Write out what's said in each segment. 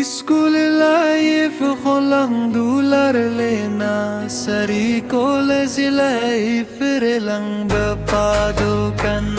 School life lang dular lena sari college life lang bapadukan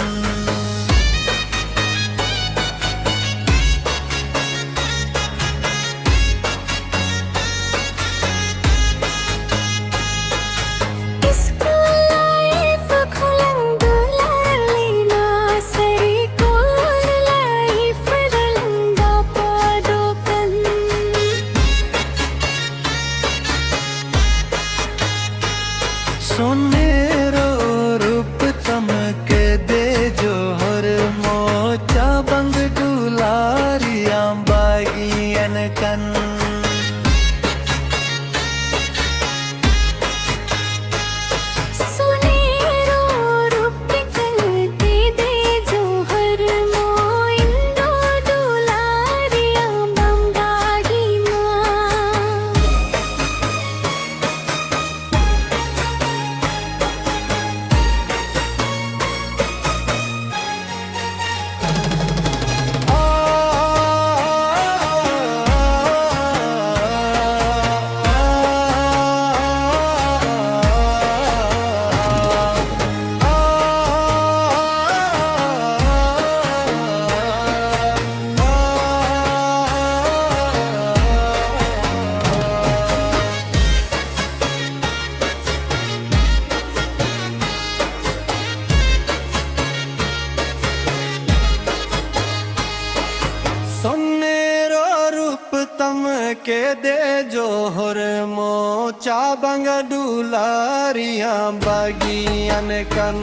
सोनेरो रूप तमके दे जोहर mocha बंग दुलारियां बागियन कन सोनेरो रूप तमके दे जोहर मो इंदो दुलारियां बंगागी सोनेरो रूप तमके दे जोहर मोचा बंग दुलारियां बागियन कन